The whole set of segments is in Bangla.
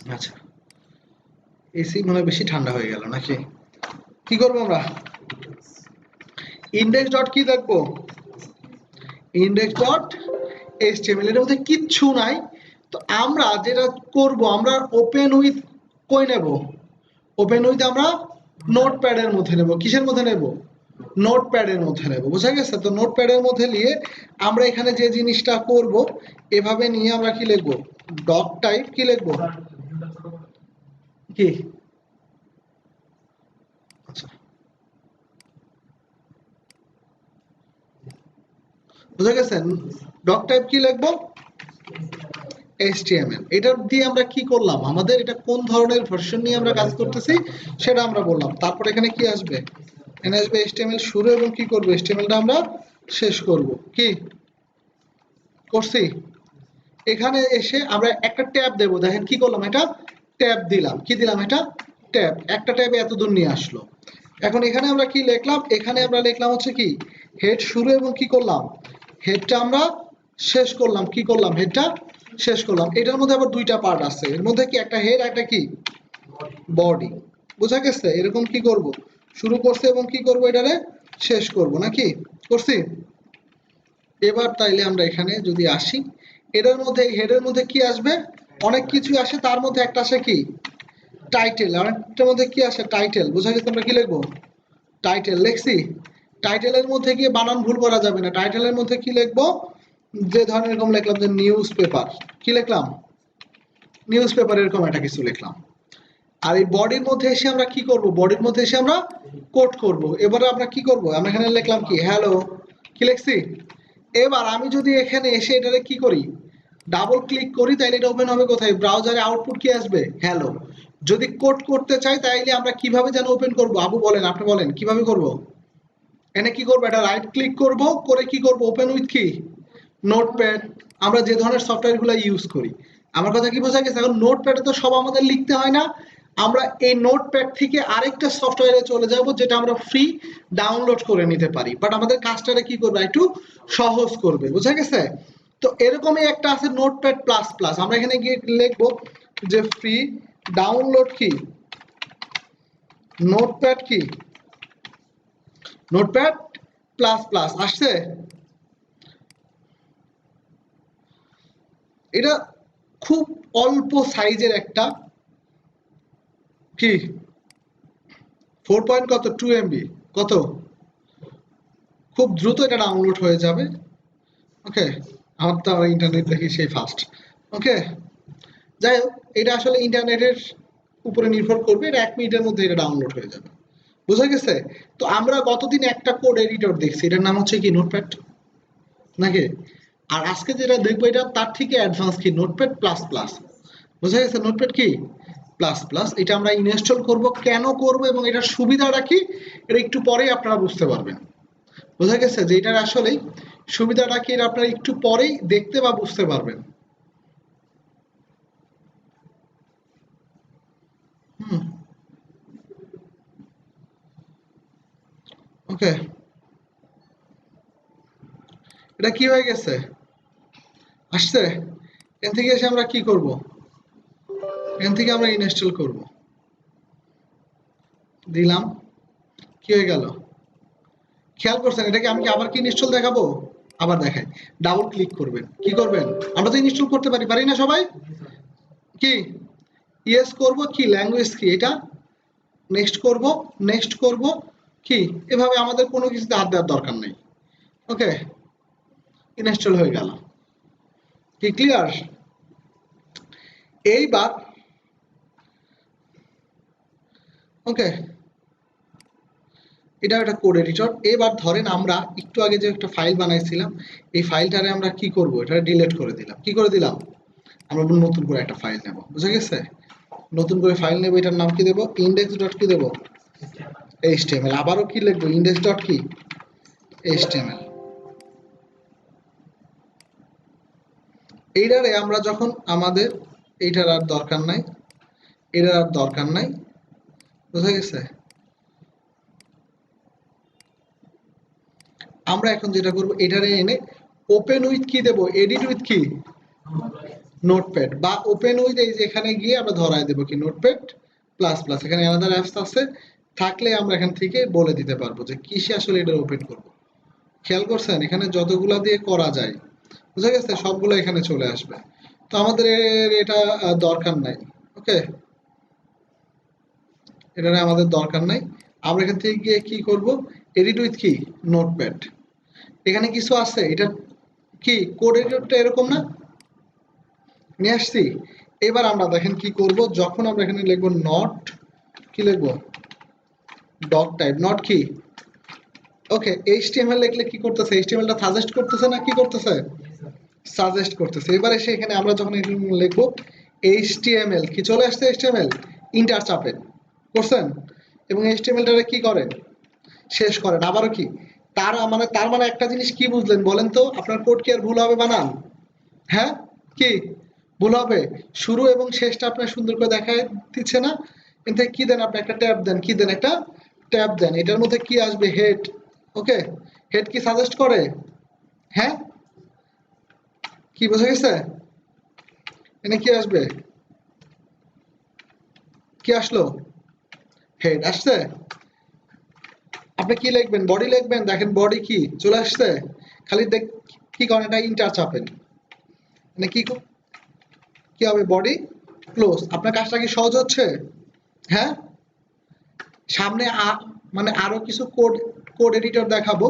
আচ্ছা, এসি মানে বেশি ঠান্ডা হয়ে গেল নাকি? কি করবো আমরা? ইন্ডেক্স ডট কি দেখবো? Index dot HTML. এর মধ্যে কিচ্ছু নাই। তো আমরা যেটা করব, আমরা ওপেন উইথ কই নেব? ওপেন উইথ আমরা নোটপ্যাডের মধ্যে নেব। কিসের মধ্যে নেব? নোটপ্যাডের মধ্যে নেব। বোঝা গেছে? তো নোটপ্যাডের মধ্যে নিয়ে আমরা এখানে যে জিনিসটা করব, এভাবে নিয়ে আমরা কি লিখব? ডক টাইপ কি লিখব? কি? আচ্ছা, বুঝা গেছে? ডক টাইপ কি লিখব? HTML। এটা দিয়ে আমরা কি করলাম? আমাদের এটা কোন ধরনের ভার্সন নিয়ে আমরা কাজ করতেছি সেটা আমরা বললাম। তারপর এখানে কি আসবে? এখানে আসবে HTML শুরু এবং কি করব? HTMLটা আমরা শেষ করব। কি করছি? এখানে এসে আমরা একটা ট্যাব দেব। দেখেন কি করলাম? এটা ট্যাব দিলাম। কি দিলাম? এটা ট্যাব। একটা ট্যাবে এত দূর নিয়ে আসলো। এখন এখানে আমরা কি লিখলাম? এখানে আমরা লিখলাম হচ্ছে কি হেড শুরু এবং কি করলাম? হেডটা আমরা শেষ করলাম। কি করলাম? হেডটা শেষ করলাম। এটার মধ্যে আবার দুইটা পার্ট আছে। এর মধ্যে কি একটা হেড, একটা কি বডি। বোঝা গেছে? এরকম কি করব? শুরু করছে এবং কি করব? এটারে শেষ করব নাকি? করছি? এবার তাইলে আমরা এখানে যদি আসি, এটার মধ্যে হেডের মধ্যে কি আসবে? অনেক কিছু আসে, তার মধ্যে একটা আসে কি টাইটেল। আর একটার মধ্যে কি আসে? টাইটেল। বোঝা গেছে? আমরা কি লিখবো? টাইটেল লিখছি। টাইটেলের মধ্যে গিয়ে বানান ভুল করা যাবে না। টাইটেলের মধ্যে কি লিখবো? যে ধরেন এরকম লিখলাম যে নিউজ পেপার। কি লিখলাম? নিউজ পেপার, এরকম একটা কিছু লিখলাম। আর এই বডির মধ্যে এসে আমরা কি করব? বডির মধ্যে এসে আমরা কোড করব। এবারে আমরা কি করব? আমরা এখানে লিখলাম কি হ্যালো। কি লিখছি? এবার আমি যদি এখানে এসে এটারে কি করি? ডাবল ক্লিক করি, তাহলে এটা ওপেন হবে কোথায়? ব্রাউজারে আউটপুট কি আসবে? হ্যালো। যদি কোড করতে চাই তাইলে আমরা কিভাবে যেন ওপেন করব? আবু বলেন, আপনি বলেন কিভাবে করব? এনে কি করব? এটা রাইট ক্লিক করব, করে কি করব? ওপেন উইথ কি নোটপ্যাড। আমরা যে ধরনের সফটওয়্যারগুলো ইউজ করি। আমার কথা কি বোঝা গেছে? এখন নোটপ্যাডে তো সব আমাদের লিখতে হয় না। আমরা এই নোটপ্যাড থেকে আরেকটা সফটওয়্যারে চলে যাব, যেটা আমরা ফ্রি ডাউনলোড করে নিতে পারি, বাট আমাদের কাজটা কি করবে? একটু সহজ করবে। বোঝা গেছে? তো এরকমই একটা আছে নোটপ্যাড প্লাস প্লাস। আমরা এখানে গিয়ে লিখবো যে ফ্রি ডাউনলোড কি নোটপ্যাড কি নোটপ্যাড প্লাস প্লাস। আসছে? এটা খুব অল্প সাইজের একটা কি 4 পয়েন্ট কত 2 MB কত, খুব দ্রুত এটা ডাউনলোড হয়ে যাবে। ওকে, আমার তো ইন্টারনেট দেখি সেই ফাস্ট। ওকে, যাই হোক, এটা আসলে ইন্টারনেটের উপরে নির্ভর করবে। এটা 1 মিনিটের মধ্যে এটা ডাউনলোড হয়ে যাবে। বুঝা গেছে? তো আমরা গতদিন একটা কোড এডিটর দেখছি, এটার নাম হচ্ছে কি নোটপ্যাড নাকি? আর আজকে যেটা দেখবো এটা তার থেকে অ্যাডভান্স কি নোটপ্যাড প্লাস প্লাস। বুঝা গেছে? নোটপ্যাড কি প্লাস প্লাস। এটা আমরা ইনস্টল করব, কেন করব এবং এটার সুবিধাটা কি, এটা একটু পরেই আপনারা বুঝতে পারবেন। বোঝা গেছে যে এটার আসলে সুবিধাটা কি, এটা আপনারা একটু পরেই দেখতে বা বুঝতে পারবেন। হুম, ওকে। এটা কি হয়ে গেছে? আসছে? এখান থেকে এসে আমরা কি করব? এখান থেকে আমরা ইনস্টল করব। দিলাম। কি হয়ে গেল? খেয়াল করছেন? এটাকে আমি কি আবার কি ইনস্টল দেখাবো? আবার দেখাই। ডাবল ক্লিক করবেন। কি করবেন? আমরা তো ইনস্টল করতে পারি, পারি না সবাই? কি ইয়েস করব, কি ল্যাঙ্গুয়েজ কি এটা, নেক্সট করব, নেক্সট করব, কি এভাবে আমাদের কোনো কিছুতে হাত দেওয়ার দরকার নেই। ওকে, ইনস্টল হয়ে গেল। কি ক্লিয়ার? এইবার ওকে, এটা একটা কোড এডিটর। এবার ধরেন আমরা একটু আগে যে একটা ফাইল বানাইছিলাম, এই ফাইলটারে আমরা কি করব? এটা ডিলিট করে দিলাম। কি করে দিলাম? আমরা নতুন করে একটা ফাইল নেব। বুঝা গেছে? নতুন করে ফাইল নেব, এটার নাম কি দেব? ইন্ডেক্স ডট কি দেব? এইচটিএমএল। আবারও কি লিখবো? ইন্ডেক্স ডট কি এইচটিএমএল। এইটারে আমরা যখন আমাদের এইটার আর দরকার নাই, এটার আর দরকার নাই। বুঝা গেছে? আমরা এখন যেটা করব, এটারে এনে ওপেন উইথ কি দেব? এডিট উইথ কি নোটপ্যাড বা ওপেন উইথ, এই যে এখানে গিয়ে আমরা ধরায় দেবো কি নোটপ্যাড প্লাস প্লাস, এখানে আলাদা অ্যাপস আছে থাকলে আমরা এখান থেকে বলে দিতে পারবো যে কিসে আসলে এটা ওপেন করব। খেয়াল করছেন এখানে যতগুলা দিয়ে করা যায়, বুঝা গেছে, সবগুলো এখানে চলে আসবে। তো আমাদের এটা দরকার নাই। ওকে, এটা আমাদের দরকার নাই। আমরা এখান থেকে গিয়ে কি করব, এডিট উইথ কি নোটপ্যাড, এখানে কিছু আছে, এটা কি কোড এডিটরটা এরকম না, নিয়ে আসছি। এবার আমরা দেখেন কি করব, যখন আমরা এখানে লিখবো নট, কি লিখবো ডক টাইপ, নট কি ওকে, এইচটিএমএল লিখলে কি করতেছে, এইচটিএমএলটা সাজেস্ট করতেছে না কি করতেছে, সাজেস্ট করতেছে। এবার এসে এখানে আমরা যখন লিখবো এইচটিএমএল, কি চলে আসছে এইচটিএমএল, ইন্টার চাপেন করছেন এবং এইচটিএমএলটা কি করেন, শেষ করেন। আবারও কি তার মানে একটা জিনিস কি বুঝলেন বলেন তো, আপনার কোড কি আর ভুল হবে বানান, হ্যাঁ কি ভুল হবে, শুরু এবং শেষটা আপনার সুন্দর করে দেখায় দিচ্ছে না। কিন্তু কি দেন আপনি, একটা ট্যাব দেন, কি দেন একটা ট্যাব দেন, এটার মধ্যে কি আসবে হেড। ওকে, হেড কি সাজেস্ট করে, হ্যাঁ কি বোঝা গেছে, এখানে কি আসবে, কি আসলো, হেড আসছে। আপনি কি লিখবেন, বডি লিখবেন, দেখেন বডি কি চলে আসছে, খালি দেখ কি করেন, এটা ইন্টার চাপেন, মানে কি হবে বডি ক্লোজ। আপনার কাজটা কি সহজ হচ্ছে, হ্যাঁ সামনে মানে আরো কিছু কোড কোড এডিটর দেখাবো,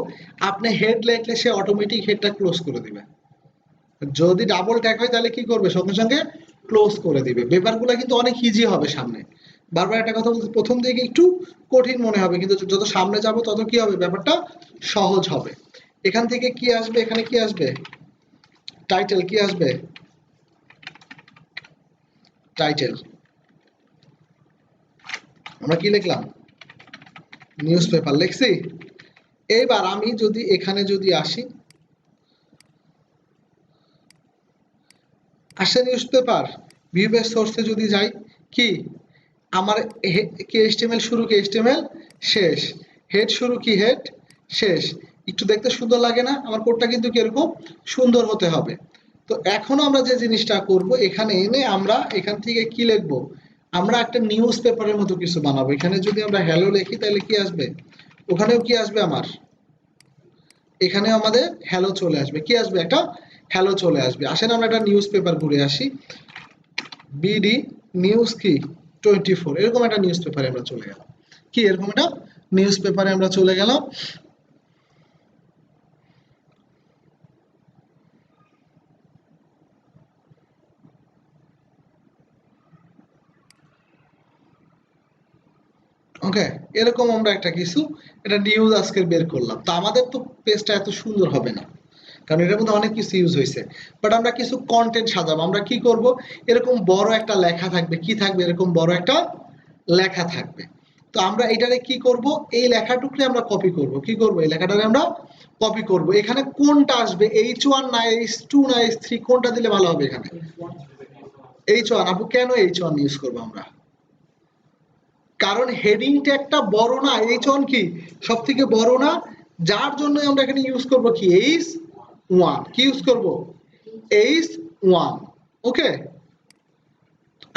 আপনি হেড লিখলে সে অটোমেটিক হেডটা ক্লোজ করে দিবে। যদি ডাবল ট্যাগ হয় তাহলে কি করবে, সঙ্গে সঙ্গে ক্লোজ করে দিবে। ব্যাপারগুলো কিন্তু অনেক ইজি হবে সামনে। বারবার একটা কথা বলছি, প্রথম দিকে একটু কঠিন মনে হবে, কিন্তু যত সামনে যাব তত কি হবে, ব্যাপারটা সহজ হবে। এখান থেকে কি আসবে, এখানে কি আসবে, টাইটেল, কি আসবে টাইটেল, আমরা কি লিখলাম নিউজ পেপার লিখছি। এবার আমি যদি এখানে যদি আসি, আসে নিউজ পেপার, ভিউ বেস সোর্সে যদি যাই, কি আমার কি এইচটিএমএল শুরু, কি এইচটিএমএল শেষ, হেড শুরু কি হেড শেষ। একটু দেখতে সুন্দর লাগে না, আমার কোডটা কিন্তু কিরকম সুন্দর হতে হবে। তো এখনো আমরা যে জিনিসটা করব, এখানে এনে আমরা এখান থেকে কি লিখবো, আমরা একটা নিউজ পেপারের মতো কিছু বানাবো। এখানে যদি আমরা হ্যালো লিখি তাহলে কি আসবে, ওখানেও কি আসবে আমার, এখানে আমাদের হ্যালো চলে আসবে, কি আসবে একটা হ্যালো চলে আসবে। আসেন আমরা একটা নিউজ পেপার ঘুরে আসি, বিডি নিউজ কি 24, এরকম একটা নিউজ পেপারে আমরা চলে গেলাম, কি এরকম একটা নিউজ পেপারে আমরা চলে গেলাম। ওকে, এরকম আমরা একটা কিছু এটা নিউজ আজকে বের করলাম। তো আমাদের তো পেজটা এত সুন্দর হবে না, কারণ এটার মধ্যে অনেক কিছু ইউজ হয়েছে, বাট আমরা কিছু কন্টেন্ট সাজাবো। আমরা কি করব, এরকম বড় একটা লেখা থাকবে, কি থাকবে, এরকম বড় একটা লেখা থাকবে। তো আমরা এটারে কি করব, এই লেখাটুকু আমরা কপি করব, কি করব, এই লেখাটারে আমরা কপি করব। এখানে কোনটা আসবে, H1 না H2 না H3, কোনটা দিলে ভালো হবে, এখানে H1। আপু কেন H1 ইউজ করব আমরা, কারণ হেডিং ট্যাগটা বড় না, H1 কি সব থেকে বড় না, যার জন্য আমরা এখানে ইউজ করব কি H1, কি ইউজ করব H1। ওকে,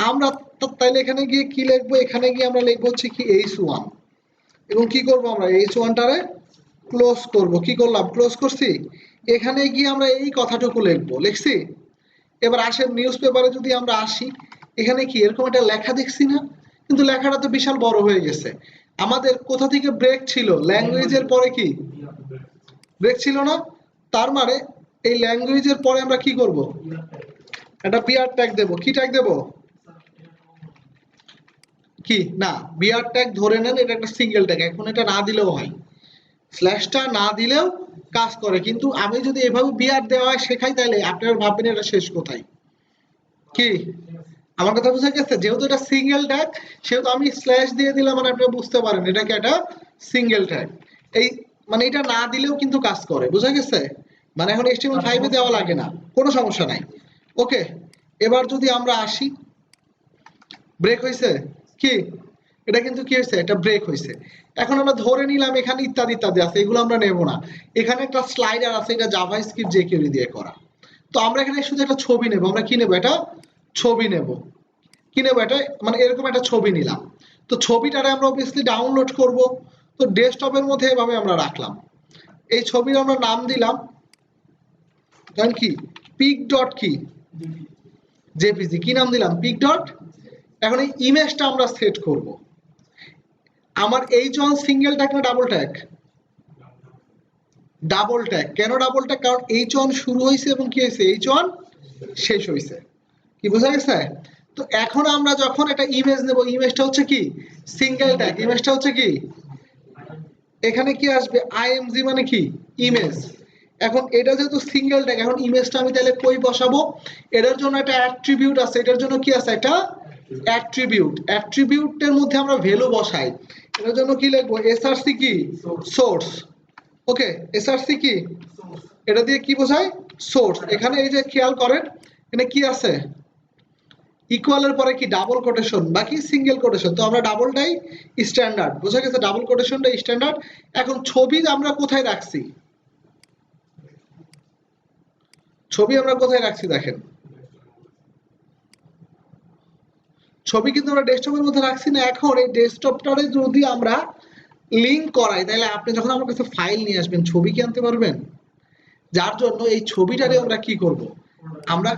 আমরা তাইলে এখানে গিয়ে কি লিখবো, এখানে গিয়ে আমরা লিখবো হচ্ছে কি H1 এবং কি করব, আমরা H1টারে ক্লোজ করব। কি করলাম, ক্লোজ করছি। এখানে গিয়ে আমরা এই কথাটুকু লিখবো, লিখছি। এবার আসেন নিউজ পেপারে যদি আমরা আসি, এখানে কি এরকম একটা লেখা দেখছি না, কিন্তু লেখাটা তো বিশাল বড় হয়ে গেছে। আমাদের কোথা থেকে ব্রেক ছিল, ল্যাঙ্গুয়েজের পরে কি ব্রেক ছিল না, তার মানে এই ল্যাঙ্গুয়েজের পরে আমরা কি করব, একটা বিআর ট্যাগ দেব। কি ট্যাগ দেব, কি না বিআর ট্যাগ ধরে নেন, এটা একটা সিঙ্গেল ট্যাগ, এখন এটা না দিলেও হয়, স্ল্যাশটা না দিলেও কাজ করে। কিন্তু আমি যদি এভাবে বিআর দেওয়া হয় শেখাই, তাহলে আপনারা ভাববেন এটা শেষ কোথায়, কি আমার কথা বুঝা গেছে, যেহেতু এটা সিঙ্গেল ট্যাগ সেহেতু আমি স্ল্যাশ দিয়ে দিলাম, মানে আপনারা বুঝতে পারেন এটাকে একটা সিঙ্গেল ট্যাগ। এই মানে এটা না দিলেও কিন্তু কাজ করে, বুঝা গেছে, মানে এখন HTML5 এ দেওয়া লাগে না, কোনো সমস্যা নাই। ওকে, এবার যদি আমরা আসি, ব্রেক হয়েছে কি, এটা কিন্তু কি হয়েছে, এটা ব্রেক হয়েছে। এখন আমরা ধরে নিলাম এখানে ইত্যাদি ইত্যাদি আছে, এগুলো আমরা নেব না। এখানে একটা স্লাইডার আছে, এটা জাভাস্ক্রিপ্ট jQuery দিয়ে করা। তো আমরা এখানে শুধু একটা ছবি নেব, আমরা কি নেব, এটা ছবি নেব, কি নেব, এটা মানে এরকম একটা ছবি নিলাম। তো ছবিটারে আমরা অবভিয়াসলি ডাউনলোড করব। তো ডেস্কটপের মধ্যে এভাবে আমরা রাখলাম, এই ছবির আমরা নাম দিলাম ধরেন কি পিক ডট কি জেপিজি, কি নাম দিলাম পিক ডট। এখন এই ইমেজটা আমরা সেট করব। আমার H1 সিঙ্গেল ট্যাগ না ডাবল ট্যাগ? Double tag. কেন ডাবল ট্যাগ? কারণ H1 শুরু হয়েছে এবং কি হয়েছে H1 শেষ হয়েছে। কি বোঝা গেছে? তো এখন আমরা যখন একটা ইমেজ নেব, ইমেজটা হচ্ছে কি সিঙ্গেল ট্যাগ, ইমেজটা হচ্ছে কি এখানে কি আসবে আইএমজি মানে কি ইমেজ। এখন এটা যেহেতু সিঙ্গেল ট্যাগ, এখন ইমেজটা আমি তাহলে কই বসাবো? এটার জন্য একটা অ্যাট্রিবিউট আছে, এটার জন্য কি আছে একটা অ্যাট্রিবিউট। অ্যাট্রিবিউটের মধ্যে আমরা ভ্যালু বসাই। এটার জন্য কি লিখবো এসআরসি কি সোর্স। ওকে, এসআরসি কি এটা দিয়ে কি বোঝায় সোর্স। এখানে এই যে খেয়াল করেন এখানে কি আছে ইকুয়ালের পরে কি ডাবল কোটেশন বাকি সিঙ্গেল কোটেশন। তো আমরা ডাবলটাই স্ট্যান্ডার্ড, বোঝা গেছে ডাবল কোটেশনটা স্ট্যান্ডার্ড। এখন ছবি আমরা কোথায় রাখছি, ছবি আমরা কোথায় রাখছি দেখেন, ছবি কিন্তু আমরা ডেস্কটপের মধ্যে রাখছি না। এখন এই ডেস্কটপটারে যদি আমরা লিংক করাই তাহলে আপনি যখন আমার কাছে ফাইল নিয়ে আসবেন ছবি কি আনতে পারবেন? যার জন্য এই ছবিটারে আমরা কি করব, আমরা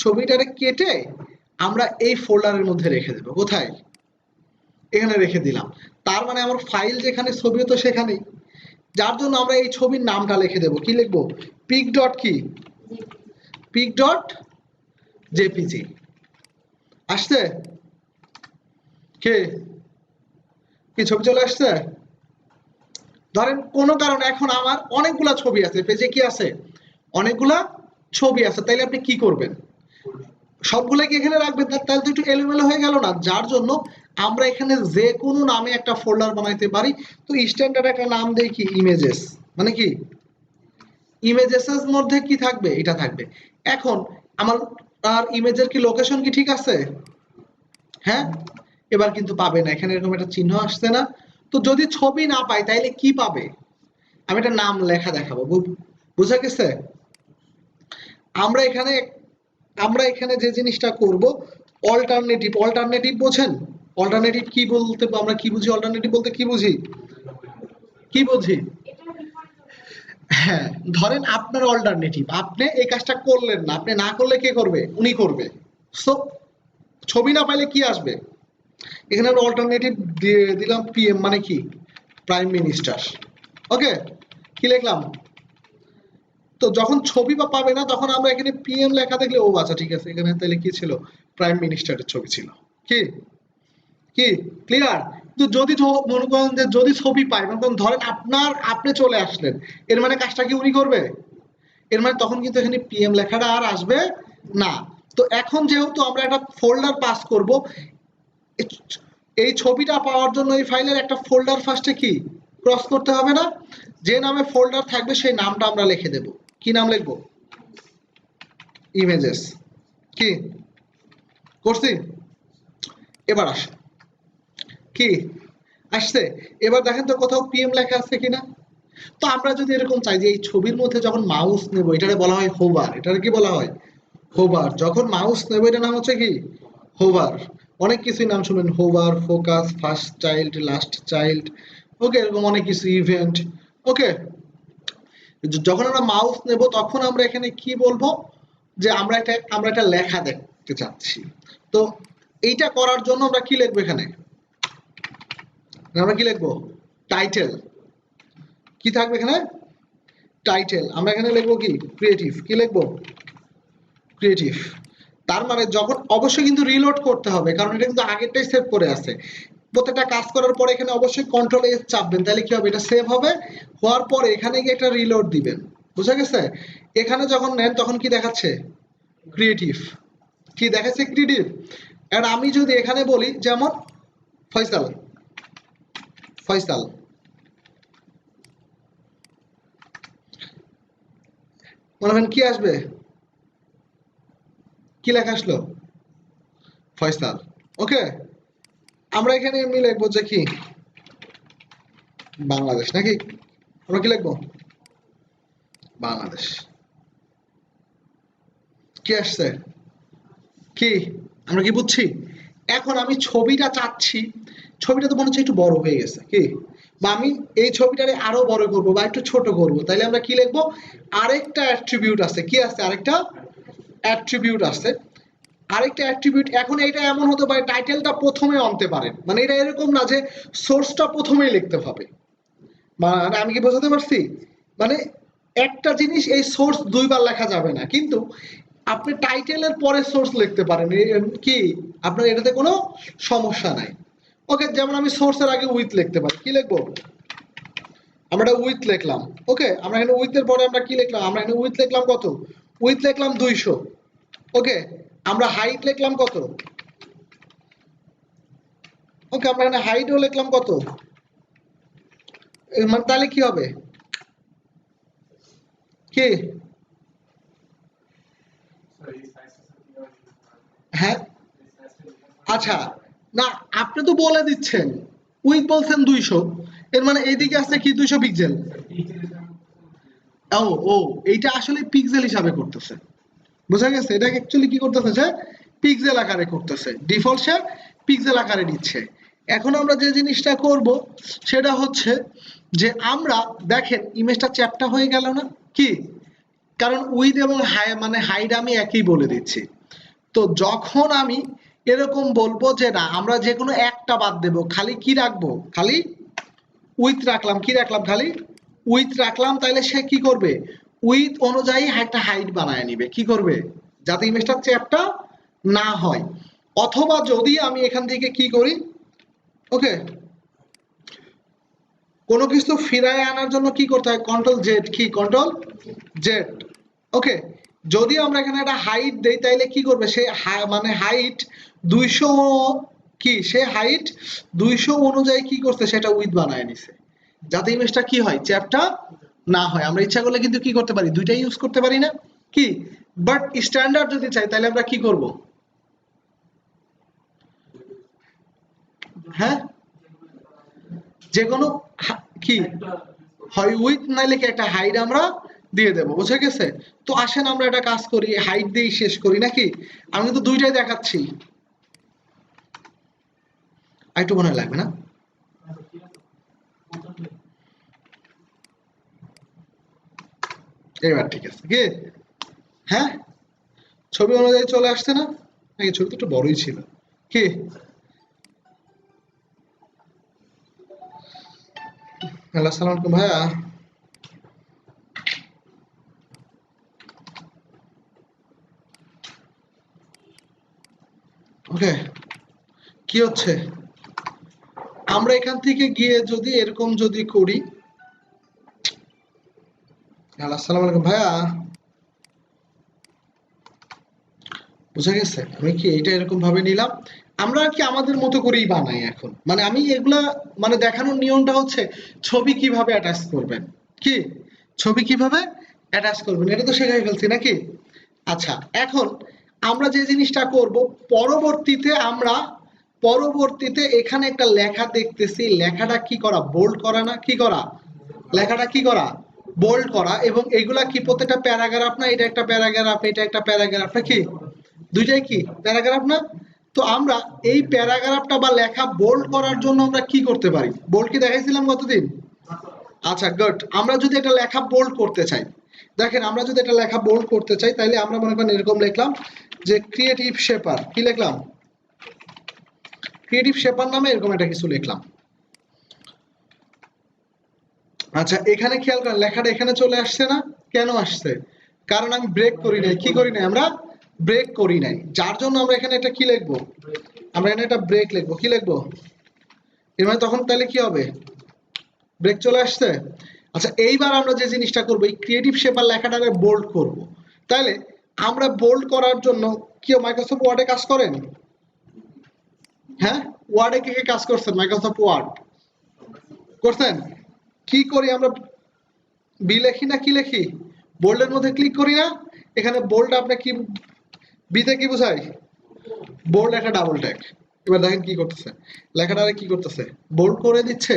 ছবিটারে কেটে আমরা এই ফোল্ডারের মধ্যে রেখে দেব। কোথায়? এখানে রেখে দিলাম। তার মানে আমার ফাইল যেখানে ছবিও তো সেখানেই। যার জন্য আমরা এই ছবির নামটা লিখে দেব, কি লিখবো পিক ডট কি পিক ডট জেপিজি। আসছে কে কি ছবি চলে আসছে? ধরেন কোনো কারণে এখন আমার অনেকগুলা ছবি আছে পেজে, কি আছে অনেকগুলা ছবি আছে, তাইলে আপনি কি করবেন সবগুলা কি এখানে রাখবেন? তাহলে তো একটু এলোমেলো হয়ে গেল না? যার জন্য আমরা এখানে যে কোনো নামে একটা ফোল্ডার বানাইতে পারি। তো স্ট্যান্ডার্ড একটা নাম দেই কি ইমেজেস, মানে কি ইমেজেস এর মধ্যে কি থাকবে এটা থাকবে। এখন আমার আর ইমেজের কি লোকেশন কি ঠিক আছে? হ্যাঁ, এবার কিন্তু পাবে না, এখানে এরকম একটা চিহ্ন আসছে না। তো যদি ছবি না পাই তাইলে কি পাবে? আমি একটা নাম লেখা দেখাবো, বুঝা গেছে? আমরা এখানে আমরা এখানে যে জিনিসটা করব অল্টারনেটিভ। অল্টারনেটিভ বোঝেন? অল্টারনেটিভ কি বলতে আমরা কি বুঝি? অল্টারনেটিভ বলতে কি বুঝি? কি বুঝি? হ্যাঁ, ধরেন আপনার অল্টারনেটিভ, আপনি এই কাজটা করলেন না, আপনি না করলে কে করবে? উনি করবে। সো ছবি না পাইলে কি আসবে? এখানে আমরা অল্টারনেটিভ দিয়ে দিলাম পিএম মানে কি প্রাইম মিনিস্টার। ওকে, কি লিখলাম? তো যখন ছবি বা পাবে না তখন আমরা এখানে পিএম লেখা দেখলে ও আচ্ছা ঠিক আছে, এখানে তাহলে কি ছিল প্রাইম মিনিস্টারের ছবি ছিল। কি কি ক্লিয়ার? তো যদি মনে করেন যে যদি ছবি পাই, মনে করেন ধরেন আপনি চলে আসলেন, এর মানে কাজটা কি উনি করবে? এর মানে তখন কিন্তু এখানে পিএম লেখাটা আর আসবে না। তো এখন যেহেতু আমরা একটা ফোল্ডার পাস করব, এই ছবিটা পাওয়ার জন্য এই ফাইলের একটা ফোল্ডার ফার্স্টে কি ক্রস করতে হবে না? যে নামে ফোল্ডার থাকবে সেই নামটা আমরা লিখে দেব। কি নাম লিখবো? ইমেজেস। কি করছি? এবার আসে কি আসছে? এবার দেখেন তো কোথাও পিএম লেখা আছে কিনা। তো আমরা যদি এরকম চাই যে এই ছবির মধ্যে যখন মাউস নেব এটারে বলা হয় হোভার। এটারে কি বলা হয়? হোভার। যখন মাউস নেব এটার নাম হচ্ছে কি হোভার। অনেক কিছুই নাম শুনবেন, hover, focus, first child, last child, okay এরকম অনেক কিছু, ইভেন্ট। ওকে, যখন আমরা মাউস নেব তখন আমরা এখানে কি বলবো যে আমরা একটা লেখা দেখতে চাচ্ছি। তো এইটা করার জন্য আমরা কি লিখবো এখানে? আমরা কি লিখবো টাইটেল। কি থাকবে এখানে? টাইটেল। আমরা এখানে লিখবো কি ক্রিয়েটিভ। কি লিখবো? ক্রিয়েটিভ। তার মানে যখন অবশ্যই কিন্তু রিলোড করতে হবে, কারণ এটা কিন্তু আগেরটাই সেভ করে আছে। প্রত্যেকটা কাজ করার পরে এখানে অবশ্যই কন্ট্রোল এস চাপবেন, তাহলে কি হবে এটা সেভ হবে। হওয়ার পরে এখানে গিয়ে একটা রিলোড দিবেন। বুঝা গেছে? এখানে যখন নেন তখন কি দেখাচ্ছে? ক্রিয়েটিভ। কি দেখাচ্ছে? ক্রিয়েটিভ। আর আমি যদি এখানে বলি যেমন ফয়সাল, ফয়সাল, মনে হয় কি আসবে? কি লেখা আসলো? ফয়সাল। ওকে, আমরা এখানে এমনি লিখবো যে কি বাংলাদেশ, নাকি আমরা কি লিখবো বাংলাদেশ। কি আসছে? কি আমরা কি বুঝছি? এখন আমি ছবিটা চাচ্ছি, ছবিটা তো মনে হচ্ছে একটু বড় হয়ে গেছে, কি বা আমি এই ছবিটারে আরো বড় করব বা একটু ছোট করব, তাইলে আমরা কি লিখবো? আরেকটা অ্যাট্রিবিউট আছে, কি আছে? আরেকটা অ্যাট্রিবিউট আছে, আরেকটা অ্যাট্রিবিউট। এখন এটা এমন হতে পারে টাইটেলটা প্রথমে আনতে পারেন, মানে এটা এরকম না যে সোর্সটা প্রথমেই লিখতে হবে, মানে আমি কি বোঝাতে পারছি? মানে একটা জিনিস, এই সোর্স দুইবার লেখা যাবে না, কিন্তু আপনি টাইটেলের পরে সোর্স লিখতে পারেন, কি আপনার এটাতে কোনো সমস্যা নাই। ওকে, যেমন আমি সোর্সের আগে উইথ লিখতে পারি, কি লিখবো? আমরা উইথ লিখলাম। ওকে, আমরা এখানে উইথের পরে আমরা কি লিখলাম? আমরা এখানে উইথ লিখলাম কত? উইথ লিখলাম 200। ওকে, আমরা হাইট লিখলাম কত? ওকে, আমরা এখানে হাইটও লিখলাম কত? মানে তাহলে কি হবে? কি? হ্যাঁ, আচ্ছা, না আপনি তো বলে দিচ্ছেন উইথ বলছেন 200, এর মানে এইদিকে আছে কি 200 পিক্সেল? ও ও, এইটা আসলে পিক্সেল হিসাবে করতেছে, বোঝা গেছে? এটা অ্যাকচুয়ালি কি করতেছে, যে পিক্সেল আকারে করতেছে, ডিফল্ট সে পিক্সেল আকারে নিচ্ছে। এখন আমরা যে জিনিসটা করব সেটা হচ্ছে যে আমরা দেখেন ইমেজটা চ্যাপ্টা হয়ে গেল না, কি? কারণ উইথ এবং হাই মানে হাইড আমি একই বলে দিচ্ছি। তো যখন আমি এরকম বলবো যে না আমরা যে কোনো একটা বাদ দেব, খালি কি রাখবো? খালি উইথ রাখলাম, কি রাখলাম? খালি উইথ রাখলাম, তাহলে সে কি করবে? উইথ অনুযায়ী একটা হাইট বানায় নিবে, কি করবে? যাতে ইমেজটা চ্যাপ্টা না হয়। অথবা যদি আমি এখান থেকে কি করি, ওকে, কোনো কিছু ফিরায় আনার জন্য কি করতে হয়? কন্ট্রোল জেড, কি কন্ট্রোল জেড। ওকে, যদি আমরা এখানে একটা হাইট দেই তাহলে কি করবে সে? মানে হাইট 200, কি সে হাইট 200 অনুযায়ী কি করছে? সেটা উইথ বানায় নিছে, যাতে ইমেজটা কি হয়? চ্যাপ্টা না হয়। আমরা ইচ্ছা করলে কিন্তু কি করতে পারি? দুইটাই ইউজ করতে পারি না, কি? বাট স্ট্যান্ডার্ড যদি চাই তাহলে আমরা কি করব? হ্যাঁ, যে কোনো কি হয় উইথ নাইলে কি একটা হাইট আমরা দিয়ে দেবো, বুঝে গেছে? তো আসেন আমরা একটা কাজ করি, হাইট দিয়েই শেষ করি নাকি? আমি কিন্তু দুইটাই দেখাচ্ছি, একটু মনে লাগবে না? এবার ঠিক আছে, কি? হ্যাঁ, ছবি অনুযায়ী চলে আসছে না নাকি? ছবি তো একটু বড়ই ছিল, কি? হ্যালো, আসসালামু আলাইকুম ভাইয়া। ওকে, কি হচ্ছে? আমরা এখান থেকে গিয়ে যদি এরকম যদি করি, হ্যালো, আসসালামু আলাইকুম ভাইয়া, বুঝা গেছে? আমি কি এটা এরকম ভাবে নিলাম, আমরা আর কি আমাদের মতো করেই বানাই এখন, মানে আমি এগুলা মানে দেখানোর নিয়মটা হচ্ছে ছবি কিভাবে অ্যাটাচ করবেন, কি ছবি কিভাবে অ্যাটাচ করবেন এটা তো শেখাই ফেলছি নাকি? আচ্ছা, এখন আমরা যে জিনিসটা করব, পরবর্তীতে আমরা পরবর্তীতে এখানে একটা লেখা দেখতেছি, লেখাটা কি করা? বোল্ড করা না? কি করা? লেখাটা কি করা? বোল্ড করা। এবং এগুলা কি প্রত্যেকটা প্যারাগ্রাফ না? এটা একটা প্যারাগ্রাফ, এটা একটা প্যারাগ্রাফ, কি দুইটাই কি প্যারাগ্রাফ না? তো আমরা এই প্যারাগ্রাফটা বা লেখা বোল্ড করার জন্য আমরা কি করতে পারি? বোল্ড কি দেখাইছিলাম গতদিন? আচ্ছা, গুড। আমরা যদি একটা লেখা বোল্ড করতে চাই, দেখেন আমরা যদি একটা লেখা বোল্ড করতে চাই তাহলে আমরা মনে করেন এরকম লিখলাম যে ক্রিয়েটিভ শেপার, কি লিখলাম? ক্রিয়েটিভ শেপার নামে এরকম একটা কিছু লিখলাম। আচ্ছা, এখানে খেয়াল করেন লেখাটা এখানে চলে আসছে না? কেন আসছে? কারণ আমি ব্রেক করি নাই, কি করি নাই? আমরা ব্রেক করি নাই, যার জন্য আমরা এখানে একটা কি লিখবো? আমরা এখানে একটা ব্রেক লিখবো, কি লিখবো? এর মানে তখন তাহলে কি হবে? ব্রেক চলে আসছে। আচ্ছা, এইবার আমরা যে জিনিসটা করবো, এই ক্রিয়েটিভ শেপার লেখাটাকে বোল্ড করব। তাহলে আমরা বোল্ড করার জন্য কেউ মাইক্রোসফট ওয়ার্ডে কাজ করেন? হ্যাঁ, ওয়ার্ডে কে কে কাজ করছেন? মাইক্রোসফট ওয়ার্ড করছেন? কি করি আমরা? বি লেখি না কি লেখি? বোল্ডের মধ্যে ক্লিক করি না? এখানে বোল্ড আপনি কি, বিতে কি বোঝায়? বোল্ড একটা ডাবল ট্যাগ। এবার দেখেন কি করতেছে, লেখাটারে কি করতেছে? বোল্ড করে দিচ্ছে।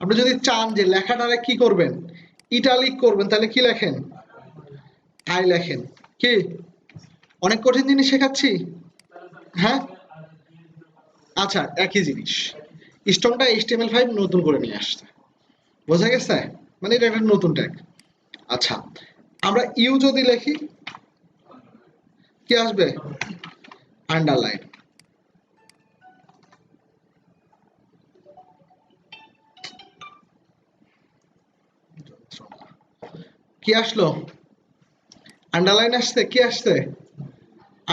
আপনি যদি চান যে লেখাটারে কি করবেন, ইটালিক করবেন, তাহলে কি লেখেন? আই লেখেন, কি অনেক কঠিন জিনিস শেখাচ্ছি? হ্যাঁ, আচ্ছা, একই জিনিস। স্ট্রংটা HTML5 নতুন করে নিয়ে আসছে, বোঝা গেছে? মানে এটা একটা নতুন ট্যাগ। আচ্ছা, আমরা ইউ যদি লিখি কি আসবে? আন্ডারলাইন। কি আসলো? আন্ডারলাইন আসছে। কি আসছে?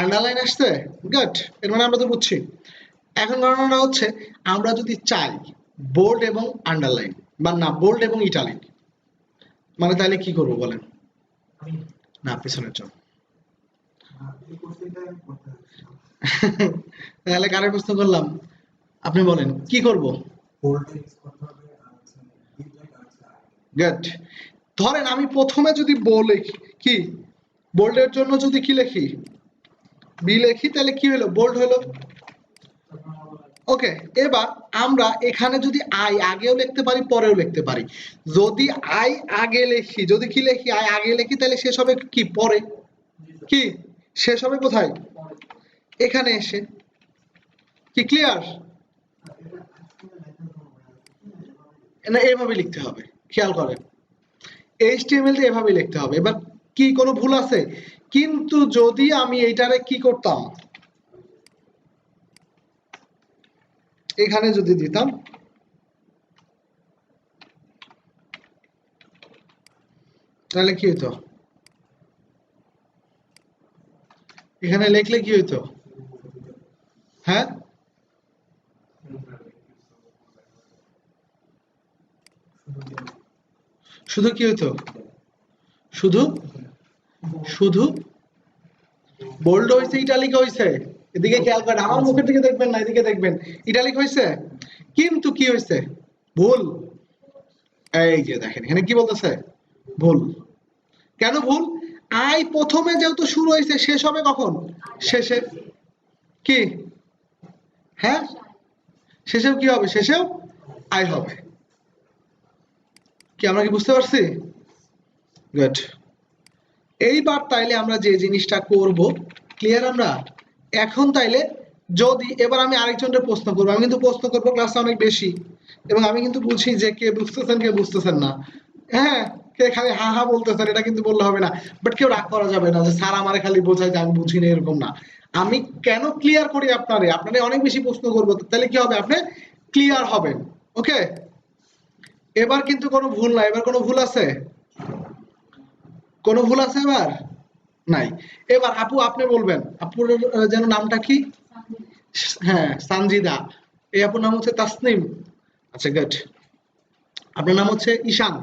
আন্ডারলাইন আসছে। গুড। এর মানে আমরা তো বুঝছি। এখন ঘটনাটা হচ্ছে, আমরা যদি চাই বোল্ড এবং আন্ডারলাইন, বা না বোল্ড এবং ইটালিক, মানে তাহলে কি করবো বলেন? না, পিছনের জন্য। তাহলে কারে প্রশ্ন করলাম? আপনি বলেন কি করব? গুড। ধরেন আমি প্রথমে যদি লিখি কি, বোল্ডের জন্য যদি কি লিখি, বি লিখি, তাহলে কি হলো? বোল্ড হলো। ওকে, এবার আমরা এখানে যদি আই আগেও লিখতে পারি, পরেও লিখতে পারি। যদি আই আগে লিখি, যদি কি লিখি, আই আগে লিখি, তাহলে শেষ হবে কি? পরে। কি শেষ হবে কোথায়? এখানে এসে। কি ক্লিয়ার? না, এভাবে লিখতে হবে, খেয়াল করেন। HTML তে এভাবে লিখতে হবে। এবার কি কোনো ভুল আছে? কিন্তু যদি আমি এইটারে কি করতাম, এখানে যদি দিতাম, তাহলে কি হতো? এখানে লিখলে কি হইতো? হ্যাঁ, শুধু কি হইতো? শুধু শুধু বোল্ড হয়েছে, ইটালিক হয়েছে। এদিকে খেয়াল করেন, আমার মুখের দিকে দেখবেন না, এদিকে দেখবেন। ইটালিক হয়েছে, কিন্তু কি হয়েছে? ভুল। এই যে দেখেন, এখানে কি বলতেছে? ভুল। কেন ভুল? আই প্রথমে যেহেতু শুরু হয়েছে, শেষ হবে কখন? শেষে। কি? হ্যাঁ, শেষেও কি হবে? শেষেও আই হবে। কি আমরা কি বুঝতে পারছি? গুড। এইবার তাইলে আমরা যে জিনিসটা করব, ক্লিয়ার আমরা? এখন তাইলে যদি এবার আমি আরেকজনকে প্রশ্ন করবো, আমি কিন্তু প্রশ্ন করবো ক্লাসে অনেক বেশি, এবং আমি কিন্তু বুঝি যে কে বুঝতেছেন কে বুঝতেছেন না। হ্যাঁ, কে খালি হা হা বলতেছেন, এটা কিন্তু বললে হবে না। বাট কেউ রাগ করা যাবে না যে স্যার আমারে খালি বোঝায় যে আমি বুঝি না, এরকম না। আমি কেন ক্লিয়ার করি আপনারে, আপনারে অনেক বেশি প্রশ্ন করবো, তাহলে কি হবে? আপনি ক্লিয়ার হবেন। ওকে, এবার কিন্তু কোনো ভুল নাই। এবার কোনো ভুল আছে? কোনো ভুল আছে এবার? নাই। এবার আপু আপনি বলবেন, আপুর যেন নামটা কি? হ্যাঁ, সানজিদা। এই আপুর নাম হচ্ছে তাসনিম। আচ্ছা, গুড। আপনার নাম হচ্ছে ঈশান।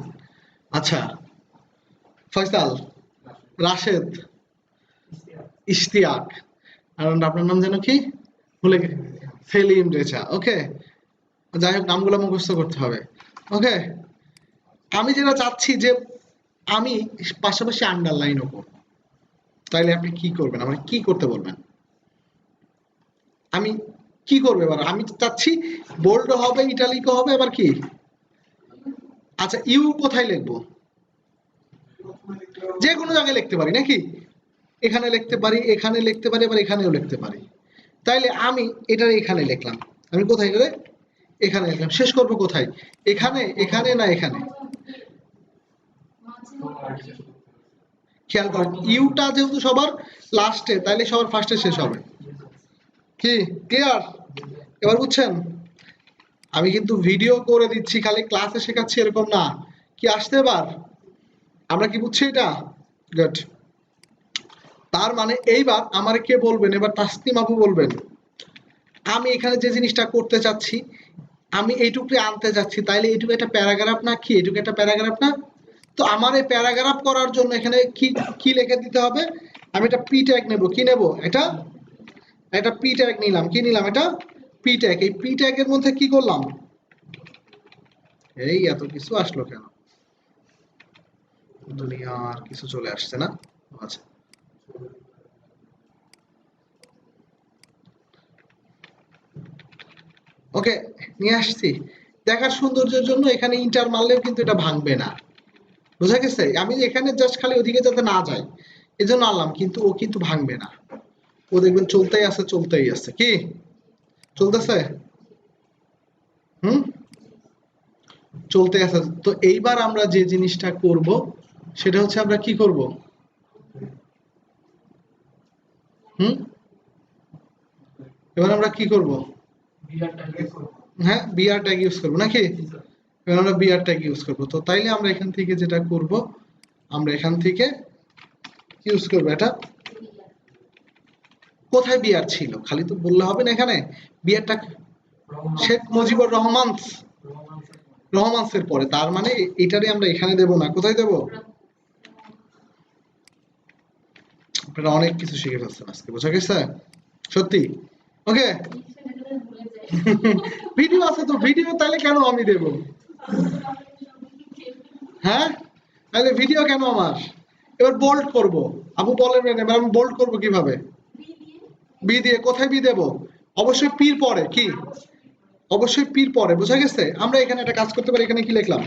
আচ্ছা, ফয়সাল, রাশেদ, ইশতিয়াক। আর আপনার নাম যেন কি? ভুলে গেছি। সেলিম রেজা। ওকে, যাই হোক, নামগুলো মুখস্থ করতে হবে। ওকে, আমি যেটা চাচ্ছি যে আমি পাশাপাশি আন্ডারলাইনও করব। তাইলে আপনি কি করবেন? আমার কি করতে বলবেন? আমি কি করবো এবার? আমি চাচ্ছি বোল্ড হবে, ইটালিকও হবে, আবার কি? আচ্ছা, ইউ কোথায় লিখবো? যে কোনো জায়গায় লিখতে পারি নাকি? এখানে লিখতে পারি, এখানে লিখতে পারি, আবার এখানেও লিখতে পারি। তাইলে আমি এটা এখানে লিখলাম। আমি কোথায় করে? এখানে লিখলাম। শেষ করব কোথায়? এখানে, এখানে, না এখানে? খেয়াল করেন, ইউটা যেহেতু সবার লাস্টে, তাইলে সবার ফার্স্টে শেষ হবে। কি ক্লিয়ার? এবার বুঝছেন? আমি কিন্তু ভিডিও করে দিচ্ছি, খালি ক্লাসে শেখাচ্ছি এরকম না। কি আসতে এবার? আমরা কি বুঝছি এটা? গুড। তার মানে এইবার আমারে কে বলবেন? এবার তাসনিম আপু বলবেন। আমি এখানে যে জিনিসটা করতে চাচ্ছি, আমি এইটুকু আনতে চাচ্ছি, তাইলে এইটুকু একটা প্যারাগ্রাফ না? কি এইটুকু একটা প্যারাগ্রাফ না? তো আমার এই প্যারাগ্রাফ করার জন্য এখানে কি কি লিখে দিতে হবে? আমি একটা পি ট্যাগ নেব। কি নেব? এটা একটা পি ট্যাগ নিলাম। কি নিলাম? এটা পি ট্যাগ। এই পি ট্যাগের মধ্যে কি করলাম? এই এত কিছু আসলো কেন? দুনিয়ার কিছু চলে আসছে না? আচ্ছা, ওকে, নিয়ে আসছি। দেখার সৌন্দর্যের জন্য এখানে ইন্টার মারলেও কিন্তু এটা ভাঙবে না। বোঝা গেছে? আমি এখানে জাস্ট খালি ওদিকে যাতে না যায় এজন্য আনলাম, কিন্তু ও কিন্তু ভাঙবে না। ও দেখবেন চলতেই আছে কি চলতেছে হুম চলতে আছে। তো এইবার আমরা যে জিনিসটা করব সেটা হচ্ছে আমরা কি করব হুম এবার আমরা কি করব হ্যাঁ বিআর ট্যাগ ইউজ করব নাকি এবার আমরা বিআর ট্যাগ ইউজ করব। তো তাইলে আমরা এখান থেকে যেটা করব আমরা এখান থেকে ইউজ করব এটা কোথায় বিআর ছিল খালি তো বললে হবে না এখানে বিআরটা শেখ মুজিবুর রহমানসের পরে তার মানে এটারে আমরা এখানে দেব না কোথায় দেব আপনারা অনেক কিছু শিখে ফেলছেন আজকে বোঝা গেছে সত্যি ওকে ভিডিও আছে তো ভিডিও তাহলে কেন আমি দেব হ্যাঁ তাহলে ভিডিও কেন আমার এবার বোল্ড করব আপু বলেন এবার আমি বোল্ড করব কিভাবে বি দিয়ে কোথায় বি দেব অবশ্যই পির পরে কি অবশ্যই পির পরে বোঝা গেছে আমরা এখানে একটা কাজ করতে পারি এখানে কি লিখলাম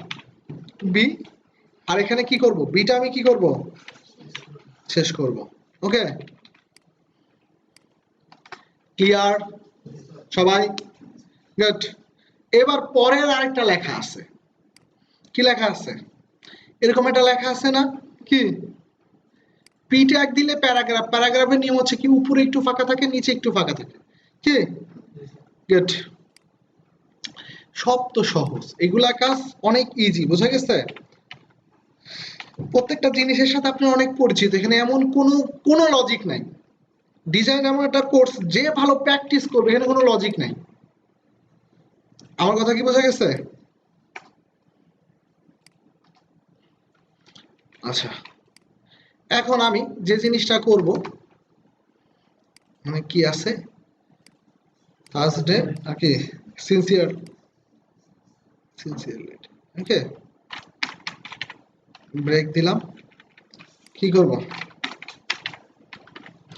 বি আর এখানে কি করব বিটা আমি কি করব শেষ করব ওকে ক্লিয়ার সবাই গুড এবার পরের আরেকটা লেখা আছে কি লেখা আছে এরকম একটা লেখা আছে না কি পি ট্যাগ দিলে প্যারাগ্রাফ প্যারাগ্রাফের নিয়ম হচ্ছে কি উপরে একটু ফাঁকা থাকে নিচে একটু ফাঁকা থাকে কি গুড সব তো সহজ এগুলা কাজ অনেক ইজি বোঝা গেছে প্রত্যেকটা জিনিসের সাথে আপনি অনেক পরিচিত এখানে এমন কোনো লজিক নাই ডিজাইন এমন একটা কোর্স যে ভালো প্র্যাকটিস করবে এখানে কোনো লজিক নাই আমার কথা কি বোঝা গেছে আচ্ছা এখন আমি যে জিনিসটা করব মানে কি আছে থার্সডে নাকি সিনসিয়ারলি ওকে ব্রেক দিলাম কি করব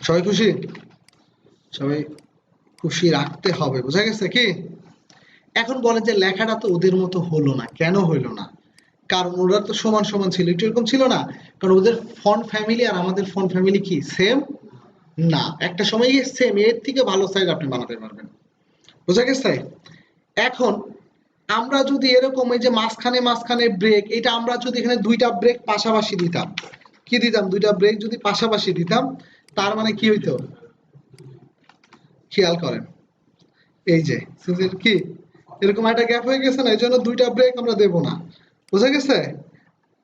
সবাই খুশি সবাই খুশি রাখতে হবে বোঝা গেছে কি এখন বলে যে লেখাটা তো ওদের মতো হলো না কেন হইলো না কারণ ওরা তো সমান সমান ছিল একটু এরকম ছিল না কারণ ওদের ফন্ট ফ্যামিলি আর আমাদের ফন্ট ফ্যামিলি কি সেম না একটা সময় গিয়ে সেম এর থেকে ভালো সাইজ আপনি বানাতে পারবেন বোঝা গেছে এখন আমরা যদি এরকম এই যে মাঝখানে ব্রেক এটা আমরা যদি এখানে দুইটা ব্রেক পাশাপাশি দিতাম কি দিতাম দুইটা ব্রেক যদি পাশাপাশি দিতাম তার মানে কি হইতো খেয়াল করেন এই যে কি এরকম একটা গ্যাপ হয়ে গেছে না এই জন্য দুইটা ব্রেক আমরা দেব না বোঝা গেছে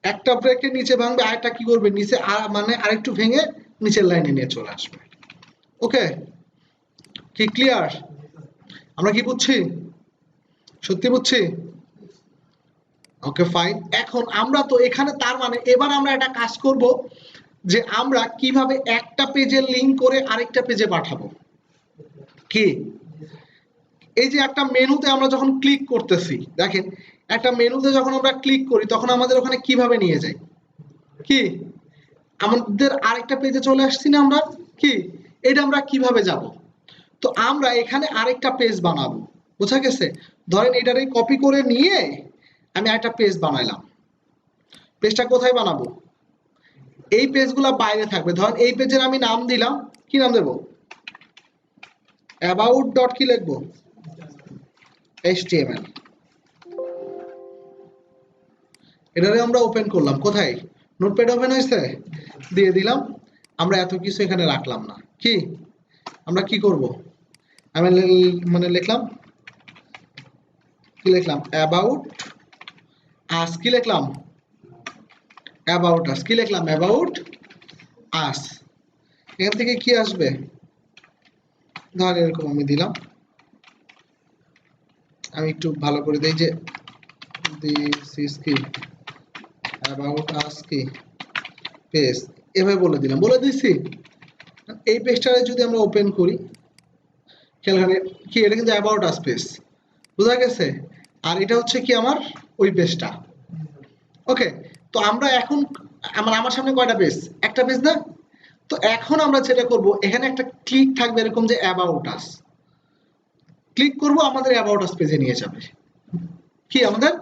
একটা ব্রেকের নিচে ভাঙবে আরেকটা কি করবে নিচে মানে আরেকটু ভেঙে নিচের লাইনে নিয়ে চলে আসবে ওকে কি ক্লিয়ার আমরা কি বুঝছি সত্যি বুঝছি ওকে ফাইন এখন আমরা তো এখানে তার মানে এবার আমরা একটা কাজ করব যে আমরা কিভাবে একটা পেজের লিংক করে আরেকটা পেজে পাঠাবো কি এই যে একটা মেনুতে আমরা যখন ক্লিক করতেছি দেখেন একটা মেনুতে যখন আমরা ক্লিক করি তখন আমাদের ওখানে কিভাবে নিয়ে যায় কি আমাদের আরেকটা পেজে চলে আসছি না আমরা কি এটা আমরা কিভাবে যাব তো আমরা এখানে আরেকটা পেজ বানাবো বোঝা গেছে ধরেন এটারে কপি করে নিয়ে আমি আরেকটা পেজ বানাইলাম পেজটা কোথায় বানাবো এই পেজগুলো বাইরে থাকবে ধরেন এই পেজের আমি নাম দিলাম কি নাম দেব about ডট কি লিখবো html এটারে আমরা ওপেন করলাম কোথায় নোটপ্যাড ওপেন হয়েছে দিয়ে দিলাম আমরা এত কিছু এখানে রাখলাম না কি আমরা কি করব আমি মানে লিখলাম কি লিখলাম about us কি লিখলাম about us কি লিখলাম about us এখান থেকে কি আসবে ধর এরকম আমি দিলাম আমি একটু ভালো করে দেই যে this is কি about us কি পেজ এভাবে বলে দিছি এই পেজটারে যদি আমরা ওপেন করি খেয়াল করেন কি এটা কিন্তু about us পেজ বোঝা গেছে আর এটা হচ্ছে কি আমার ওই পেজটা ওকে তো আমরা এখন আমার সামনে কয়টা পেজ একটা পেজ না তো এখন আমরা যেটা করব এখানে একটা ক্লিক থাকবে এরকম যে about us ক্লিক করব আমাদের about us পেজে নিয়ে যাবে কি আমাদের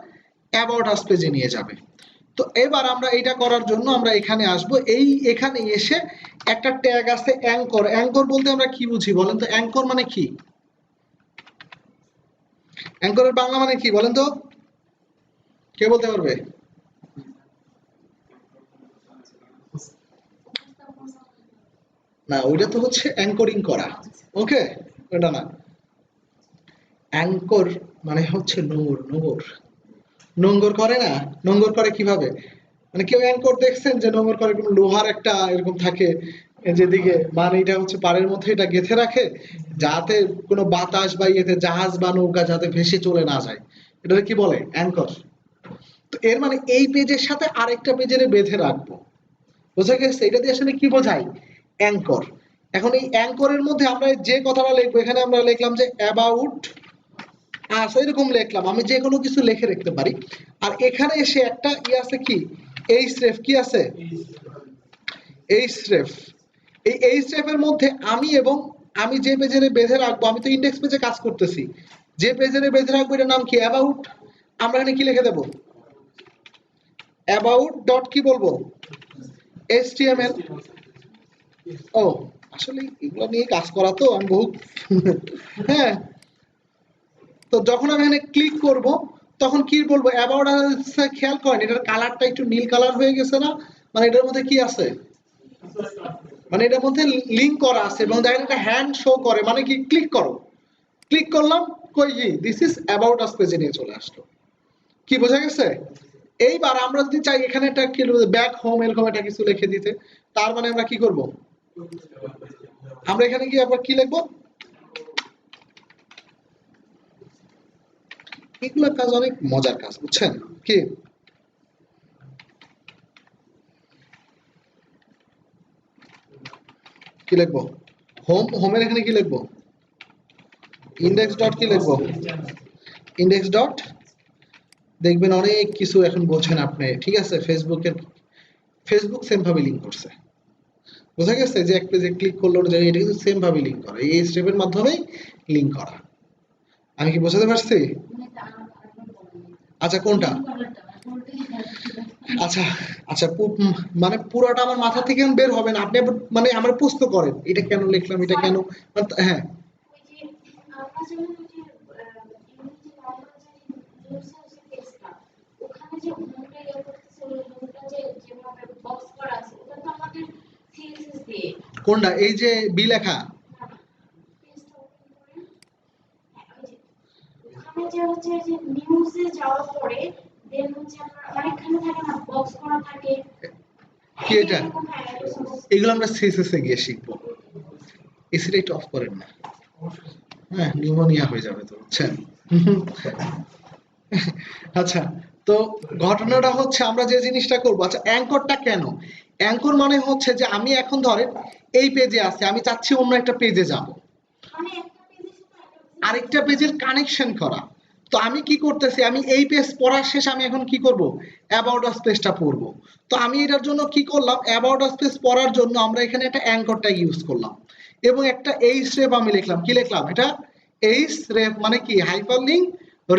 about us পেজে নিয়ে যাবে তো এবার আমরা এটা করার জন্য আমরা এখানে আসব, এখানে এসে একটা ট্যাগ আছে অ্যাঙ্কর। অ্যাঙ্কর বলতে আমরা কি বুঝি বলেন তো? অ্যাঙ্কর মানে কি? অ্যাঙ্করের বাংলা মানে কি বলেন তো? কে বলতে পারবে? না, ওইটা তো হচ্ছে অ্যাঙ্করিং করা। ওকে, ওটা না। অ্যাঙ্কর মানে হচ্ছে নোঙর। নোঙর নোঙ্গর করে না? নোঙ্গর করে কিভাবে? মানে কেউ অ্যাঙ্কর দেখছেন যে নোঙ্গর করে? কোনো লোহার একটা এরকম থাকে যেদিকে, মানে এটা হচ্ছে পাড়ের মধ্যে এটা গেঁথে রাখে যাতে কোনো বাতাস বা ইয়েতে জাহাজ বা নৌকা যাতে ভেসে চলে না যায়। এটাকে কি বলে? অ্যাঙ্কর। তো এর মানে এই পেজের সাথে আরেকটা পেজের বেঁধে রাখবো। বোঝা গেছে? এটা দিয়ে আসলে কি বোঝায়? অ্যাঙ্কর। এখন এই অ্যাঙ্করের মধ্যে আমরা যে কথাটা লিখবো, এখানে আমরা লিখলাম যে অ্যাবাউট আস, এরকম লিখলাম। আমি যে কোনো কিছু লিখে রাখতে পারি। আর এখানে এসে একটা ই আছে কি, এইচরেফ। কি আছে? এইচরেফ। এই এইচরেফ এর মধ্যে আমি যে পেজে বেঁধে রাখবো, আমি তো ইন্ডেক্স পেজে কাজ করতেছি, যে পেজে বেঁধে রাখবো এটার নাম কি? অ্যাবাউট। আমরা এখানে কি লিখে দেবো? অ্যাবাউট ডট কি বলবো? এইচটিএমএল। ও, আসলে এগুলো নিয়ে কাজ করা তো আমি বহুত হ্যাঁ। তো যখন আমি এখানে ক্লিক করব তখন কি বলবো? অ্যাবাউট। খেয়াল করেন এটার কালারটা একটু নীল কালার হয়ে গেছে না? মানে এটার মধ্যে কি আছে? মানে এটার মধ্যে লিংক করা আছে এবং দেখেন একটা হ্যান্ড শো করে, মানে কি? ক্লিক করো, ক্লিক করলাম, কই কি দিস ইজ অ্যাবাউট আস পেজে নিয়ে চলে আসলো। কি বোঝা গেছে? এইবার আমরা যদি চাই এখানে একটা কি ব্যাক হোম এরকম একটা কিছু লিখে দিতে, তার মানে আমরা কি করব? আমরা এখানে গিয়ে আবার কি লিখবো? এগুলো কাজ অনেক মজার কাজ, বুঝছেন? কি কি লিখবো? হোমের এখানে কি লিখবো? ইন্ডেক্স ডট কি লিখবো? Index dot. দেখবেন অনেক কিছু এখন বলছেন আপনি, ঠিক আছে? ফেসবুক সেম ভাবে লিঙ্ক করছে। বোঝা গেছে যে এক পেজে ক্লিক করলো যে এটা কিন্তু সেম ভাবে লিঙ্ক করা, এই স্টেপের মাধ্যমেই লিঙ্ক করা। আমি কি বোঝাতে পারছি? আচ্ছা, কোনটা? আচ্ছা আচ্ছা, মানে পুরোটা আমার মাথা থেকে বের হবে না, আপনি মানে আমার প্রশ্ন করেন এটা কেন লিখলাম, এটা কেন। হ্যাঁ, কোনটা? এই যে বি লেখা? কি এটা? এগুলো আমরা সিএসএস এ গিয়ে শিখবো। এসিটা একটু অফ করেন না, হ্যাঁ নিউমোনিয়া হয়ে যাবে তো, বুঝছেন? আচ্ছা, তো ঘটনাটা হচ্ছে আমরা যে জিনিসটা করবো, আচ্ছা অ্যাঙ্করটা কেন? অ্যাঙ্কর মানে হচ্ছে যে আমি এখন ধরেন এই পেজে আছি, আমি চাচ্ছি অন্য একটা পেজে যাব, আরেকটা পেজের কানেকশন করা। তো আমি কি করতেছি, আমি এই পেজ পড়ার শেষ আমি এখন কি করব? অ্যাবাউট আস পেজটা পড়বো। তো আমি এটার জন্য কি করলাম? অ্যাবাউট আস পেজ পড়ার জন্য আমরা এখানে একটা অ্যাঙ্কর ট্যাগ ইউজ করলাম এবং একটা এইচরেফ আমি লিখলাম। কি লিখলাম? এটা এইচরেফ মানে কি? Hyperlink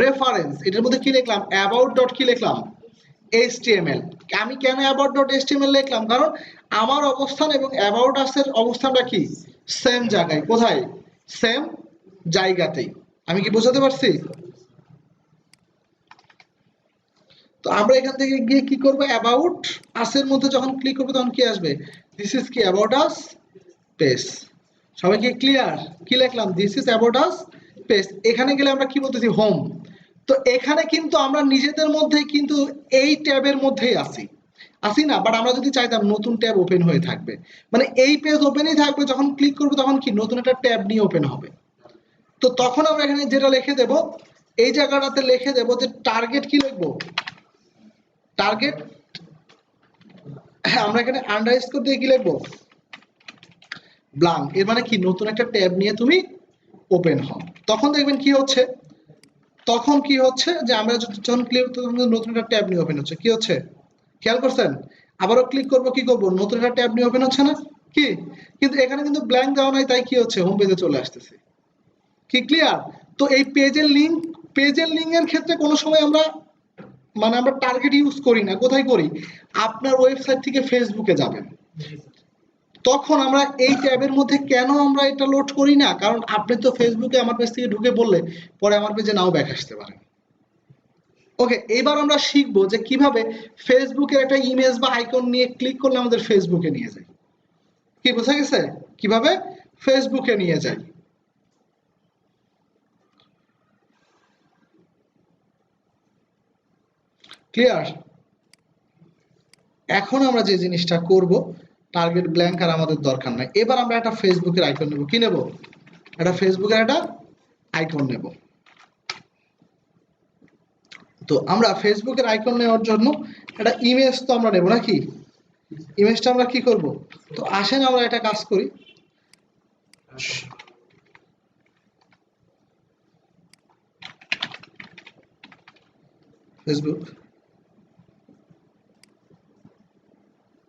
reference. এটার মধ্যে কি লিখলাম? অ্যাবাউট ডট কি লিখলাম? এইচটিএমএল। আমি কেন অ্যাবাউট ডট এইচটিএমএল লিখলাম? কারণ আমার অবস্থান এবং অ্যাবাউট আস-এর অবস্থানটা কি? সেম জায়গায়। কোথায়? সেম জায়গাতেই। আমি কি বোঝাতে পারছি? তো আমরা এখান থেকে গিয়ে কি করব? অ্যাবাউট আস-এর মধ্যে যখন ক্লিক করব তখন কি আসবে? দিস ইজ কি? About us page. সবাই কি ক্লিয়ার? কি লিখলাম? This is about us page. এখানে গেলে আমরা কি বলতেছি? হোম। তো এখানে কিন্তু আমরা নিজেদের মধ্যে কিন্তু এই ট্যাবের মধ্যেই আসি না, বাট আমরা যদি চাইতাম নতুন ট্যাব ওপেন হয়ে থাকবে, মানে এই পেজ ওপেনই থাকবে, যখন ক্লিক করবো তখন কি নতুন একটা ট্যাব নিয়ে ওপেন হবে। তো তখন আমরা এখানে যেটা লিখে দেব, এই জায়গাটাতে লিখে দেব যে টার্গেট। কি লিখবো? টার্গেট। হ্যাঁ, আমরা এখানে আন্ডারস্কোর দিয়ে কি লিখবো? ব্লাঙ্ক। এর মানে কি? নতুন একটা ট্যাব নিয়ে তুমি ওপেন হও। তখন দেখবেন কি হচ্ছে, যে আমরা যখন ক্লিক করব নতুন একটা ট্যাব নিয়ে ওপেন হচ্ছে। কি হচ্ছে খেয়াল করছেন? আবারও ক্লিক করব, কি করব? নতুন একটা ট্যাব নিয়ে ওপেন হচ্ছে না কি? কিন্তু এখানে কিন্তু ব্ল্যাঙ্ক দেওয়া নাই, তাই কি হচ্ছে? হোম পেজে চলে আসতেছে। কি ক্লিয়ার? তো এই পেজের লিংক এর ক্ষেত্রে কোনো সময় আমরা মানে আমরা টার্গেট ইউজ করি না, কোথায় করি? আপনার ওয়েবসাইট থেকে ফেসবুকে যাবেন, তখন আমরা এই ট্যাবের মধ্যে কেন আমরা এটা লোড করি না? কারণ আপনি তো ফেসবুকে আমার পেজ থেকে ঢুকে বললে পরে আমার পেজে নাও ব্যাক আসতে পারে। ওকে, এবার আমরা শিখবো যে কিভাবে ফেসবুকের একটা ইমেজ বা আইকন নিয়ে ক্লিক করলে আমাদের ফেসবুকে নিয়ে যায়। কি বোঝা গেছে? কিভাবে ফেসবুকে নিয়ে যায়। ক্লিয়ার? এখন আমরা যে জিনিসটা করব, টার্গেট ব্ল্যাঙ্ক আর আমাদের দরকার নাই। এবার আমরা একটা ফেসবুকের আইকন নেব। কি নেব? একটা ফেসবুকের একটা আইকন নেব। তো আমরা ফেসবুকের আইকন নেওয়ার জন্য একটা ইমেজ তো আমরা নেব নাকি? ইমেজটা আমরা কি করব? তো আসেন আমরা একটা কাজ করি। ফেসবুক,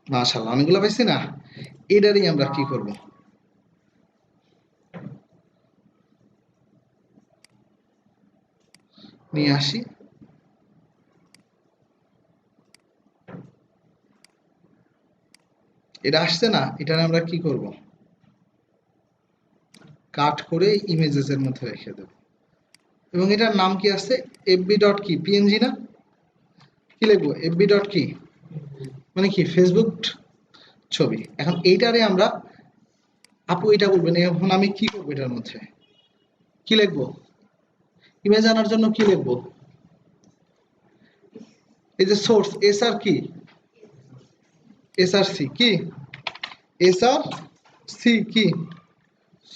মাশাআল্লাহ অনেকগুলো পাইছি না? এটারই আমরা কি করব? নিয়ে আসি। এটা আসছে না, এটা আমরা কি করব? কাট করে ইমেজেস এর মধ্যে রেখে দেব। এবং এটার নাম কি আছে? fb ডট কি পিএনজি না? কি লিখবো? fb ডট কি মানে কি ফেসবুক ছবি। এখন এইটারে আমরা, আপু এটা বলবেন এখন আমি কি করবো এটার মধ্যে? কি লিখবো? ইমেজ আনার জন্য কি লিখবো? এই যে সোর্স এসআর কি এসআরসি কি এসআরসি কি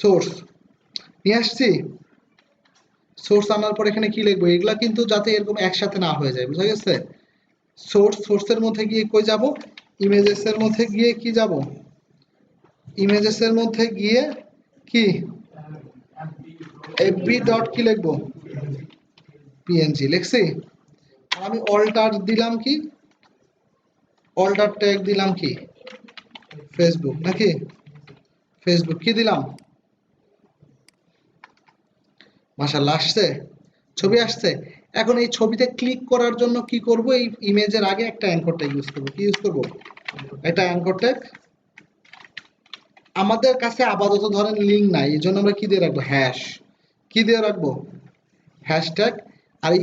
সোর্স নিয়ে আসছি। সোর্স আনার পর এখানে কি লিখবো? এগুলা কিন্তু যাতে এরকম একসাথে না হয়ে যায়, বুঝা গেছে? সোর্সের মধ্যে গিয়ে কই যাব? ইমেজেস এর মধ্যে গিয়ে কি যাব? ইমেজেস এর মধ্যে গিয়ে কি fb ডট কি লিখবো? পিএনজি লিখছি। আমি অল্টার দিলাম কি? অল্টার ট্যাগ দিলাম কি? ফেসবুক নাকি? ফেসবুক কি দিলাম? মাশাআল্লাহ আসছে, ছবি আসছে। এখন এই ছবিতে ক্লিক করার জন্য কি করব? এই ইমেজের আগে একটা অ্যাঙ্কর ট্যাগ ইউজ করব। কি ইউজ করব? একটা অ্যাঙ্কর ট্যাগ। আমাদের কাছে আপাতত ধরেন লিঙ্ক নাই, এই জন্য আমরা কি দিয়ে রাখবো? হ্যাশ। কি দিয়ে রাখবো? হ্যাশট্যাগ। আর এই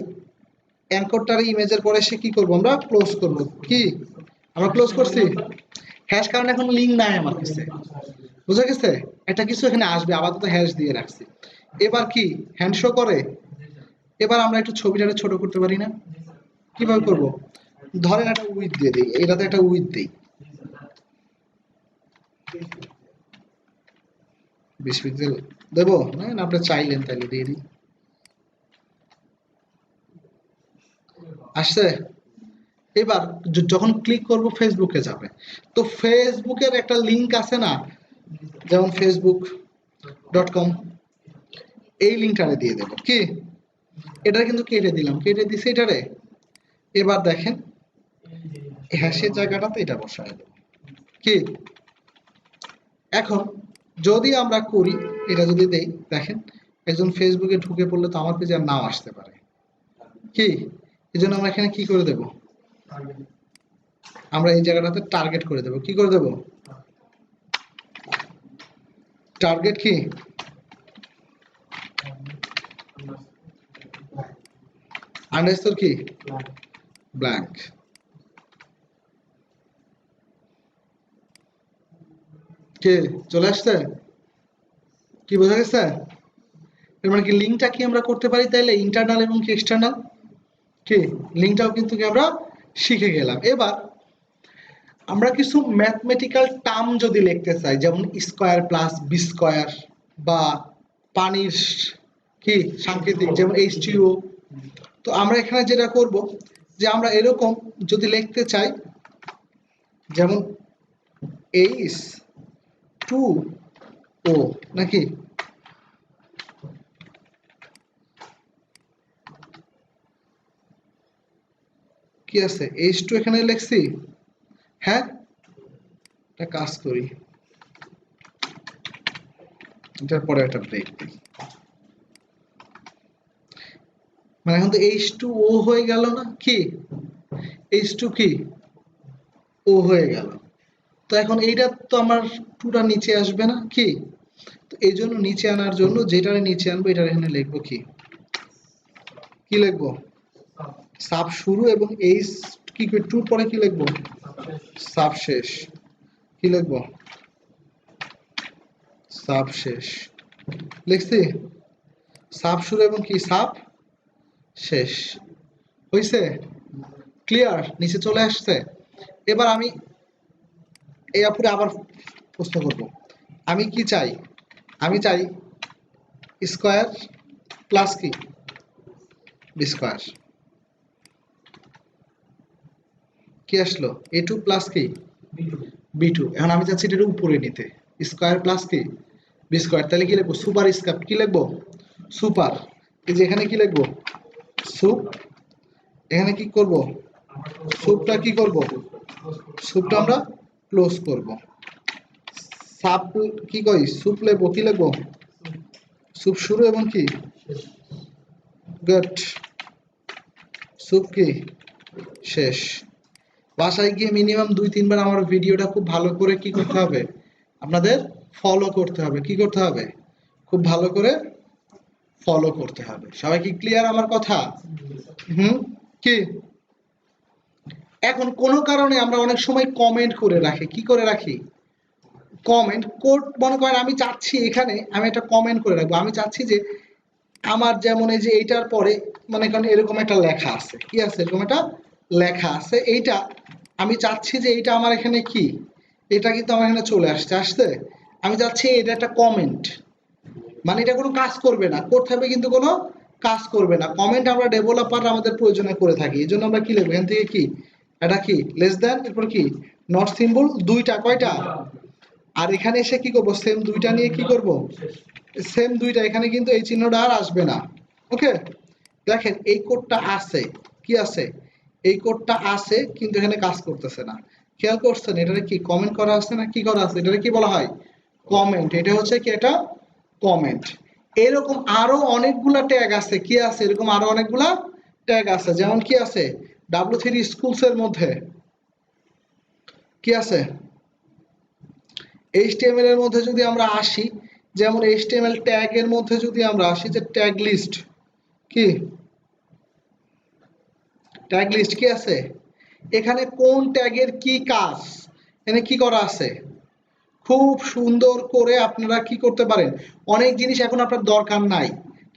অ্যাঙ্করটার ইমেজের পরে সে কি করব? আমরা ক্লোজ করব। কি আমরা ক্লোজ করছি? হ্যাশ, কারণ এখন লিঙ্ক নাই আমার কাছে, বুঝা গেছে? একটা কিছু এখানে আসবে, আপাতত হ্যাশ দিয়ে রাখছি। এবার কি হ্যান্ড শো করে? এবার আমরা একটু ছবিটাকে ছোট করতে পারি না? কিভাবে করব? ধরেন একটা উইথ দিয়ে দিই, এটাতে একটা উইথ দিই 20 পিক্সেল দেবো না? আপনি চাইলেন তাইলে দিয়ে দিই। আসছে? এবার যখন ক্লিক করব ফেসবুকে যাবে। তো ফেসবুকের একটা লিংক আছে না, যেমন facebook.com, এই লিঙ্কটারে দিয়ে দেবো। কি এটা কিন্তু কেটে দিলাম, কেটে দিছি এটারে। এবার দেখেন হ্যাশের জায়গাটাতে এটা বসায় দেবো। কি এখন যদি আমরা করি, এটা যদি দেই, দেখেন একজন ফেসবুকে ঢুকে পড়লে তো আমার পেজে আর নাও আসতে পারে। কি এই জন্য আমরা এখানে কি করে দেব? আমরা এই জায়গাটাতে টার্গেট করে দেব। কি করে দেব? টার্গেট কি আন্ডারস্কোর কি ব্ল্যাঙ্ক। কে চলে আসছে? কি বোঝা গেছে? এর মানে কি লিঙ্কটা কি আমরা করতে পারি তাইলে ইন্টারনাল এবং কি এক্সটার্নাল? কি লিঙ্কটাও কিন্তু কি আমরা শিখে গেলাম। এবার আমরা কিছু ম্যাথমেটিক্যাল টার্ম যদি লিখতে চাই, যেমন স্কয়ার প্লাস বি স্কয়ার, বা পানির কি সাংকেতিক যেমন H2O, তো আমরা এখানে যেটা করব যে আমরা এরকম যদি লিখতে চাই, যেমন H2O নাকি? কি আছে? H2 এখানে লিখছি। হ্যাঁ, একটা কাজ করি, এটার পরে একটা ব্রেক দিই। মানে এখন তো H2O হয়ে গেল না কি? H2 কি ও হয়ে গেল। তো এখন এইটা তো আমার 2টা নিচে আসবে না কি, তো এই জন্য নিচে আনার জন্য যেটারে নিচে আনবো এটা এখানে লিখবো কি কি লিখবো সাব শুরু এবং এইচ কি 2 পরে কি লিখবো সাব শেষ, কি লিখবো সাব শেষ লিখছি, সাব শুরু এবং কি সাব শেষ হইছে, ক্লিয়ার, নিচে চলে আসছে। এবার আমি এই আপুরে আবার প্রশ্ন করব, আমি কি চাই, আমি চাই স্কয়ার প্লাস কি বি স্কয়ার, কি আসলো a2 প্লাস কি b2, এখন আমি চাচ্ছি এটার উপরে নিতে স্কয়ার প্লাস কি বি স্কয়ার, তাহলে কি লিখবো সুপার স্কয়ার, কি লিখবো সুপার, এই যে এখানে কি লিখবো সুপ, এখানে কি করব সুপটা কি করব সুপটা আমরা ক্লোজ করব, সাপ কি কই সুপ লিখবো কি লিখবো সুপ শুরু এবং কি গুড, সুপ কি শেষ। বাসায় গিয়ে মিনিমাম 2-3 বার আমার ভিডিওটা খুব ভালো করে কি করতে হবে আপনাদের ফলো করতে হবে, কি করতে হবে খুব ভালো করে ফলো করতে হবে। সবাই কি ক্লিয়ার আমার কথা? কি এখন কোন কারণে আমরা অনেক সময় কমেন্ট করে রাখি, কি করে রাখি কমেন্ট কোড, মনে করেন আমি চাচ্ছি এখানে আমি একটা কমেন্ট করে রাখবো, আমি চাচ্ছি যে আমার যেমন এই যে এইটার পরে মনে করেন এরকম একটা লেখা আছে, কি আছে এরকম একটা লেখা আছে, এইটা আমি চাচ্ছি যে এইটা আমার এখানে কি এটা কিন্তু আমার এখানে চলে আসছে, আসছে আমি চাচ্ছি এটা একটা কমেন্ট, মানে এটা কোনো কাজ করবে না, করতে হবে কিন্তু কোনো কাজ করবে না, কমেন্ট আমরা ডেভেলপার আমাদের প্রয়োজনে করে থাকি, এই জন্য আমরা কি লিখবো এখান থেকে কি এটা কি লেস দেন, এরপর কি নট সিম্বল দুইটা, কয়টা, আর এখানে এসে কি করবো সেম দুইটা নিয়ে কি করব সেম দুইটা, এখানে কিন্তু এই চিহ্নটা আর আসবে না। ওকে, দেখেন এই কোডটা আছে, কি আছে এই কোডটা আছে কিন্তু এখানে কাজ করতেছে না, খেয়াল করছেন এটারে কি কমেন্ট করা আছে না, কি করা আছে এটারে কি বলা হয় কমেন্ট, এটা হচ্ছে কি এটা কমেন্ট। এরকম আরো অনেকগুলা ট্যাগ আছে, কি আছে এরকম আরো অনেকগুলা ট্যাগ আছে, যেমন কি আছে W3 স্কুলস এর মধ্যে কি আছে HTML এর মধ্যে যদি আমরা আসি, যেমন HTML ট্যাগ এর মধ্যে যদি আমরা আসি যে ট্যাগ লিস্ট, কি ট্যাগ লিস্ট কি আছে এখানে কোন ট্যাগের কি কাজ এখানে কি করা আছে, খুব সুন্দর করে আপনারা কি করতে পারেন, অনেক জিনিস এখন আপনার দরকার নাই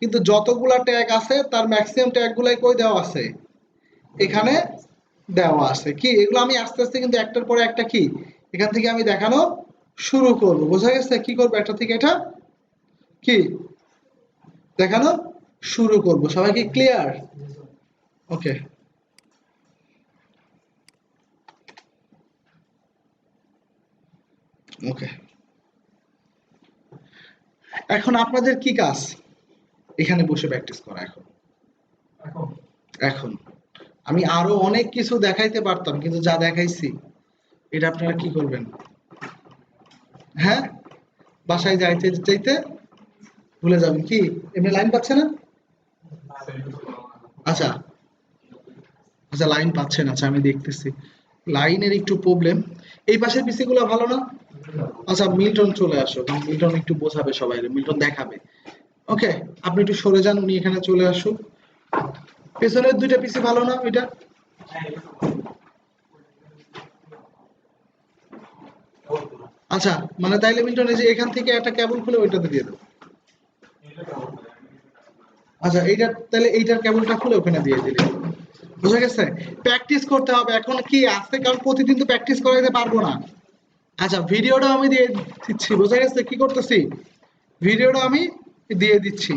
কিন্তু যতগুলা ট্যাগ আছে তার ম্যাক্সিমাম ট্যাগ গুলাই কই দেওয়া আছে এখানে দেওয়া আছে, কি এগুলো আমি আস্তে আস্তে কিন্তু একটার পরে একটা কি এখান থেকে আমি দেখানো শুরু করব, বোঝা গেছে কি করব একটা থেকে এটা কি দেখানো শুরু করব, সবাই কি ক্লিয়ার? ওকে, ওকে, এখন আপনাদের কি কাজ এখানে বসে প্র্যাকটিস করা, এখন এখন আমি আরো অনেক কিছু দেখাইতে পারতাম কিন্তু যা দেখাইছি এটা আপনারা কি করবেন, হ্যাঁ বাসায় যাইতে যাইতে ভুলে যাবেন, কি এমনি লাইন পাচ্ছে না, আচ্ছা আচ্ছা লাইন পাচ্ছেন, আচ্ছা আমি দেখতেছি লাইনের একটু প্রবলেম, এই পাশের পিসি গুলো ভালো না, আচ্ছা মিল্টন চলে আসো, কারণ মিল্টন একটু বোঝাবে সবাই, মিল্টন দেখাবে, ওকে আপনি একটু সরে যান, উনি এখানে চলে আসুক, পেছনের দুইটা পিসি ভালো না ওইটা, আচ্ছা মানে তাইলে মিল্টন এই যে এখান থেকে একটা কেবল খুলে ওইটাতে দিয়ে দাও, আচ্ছা এইটা তাহলে এইটার কেবলটা খুলে ওখানে দিয়ে দিলে, বুঝা গেছে, প্র্যাকটিস করতে হবে এখন কি আজকে, কারণ প্রতিদিন তো প্র্যাকটিস করাইতে পারবো না। আচ্ছা ভিডিওটা আমি দিয়ে দিচ্ছি, বোঝা গেছে কি করতেছি, ভিডিওটা আমি দিয়ে দিচ্ছি।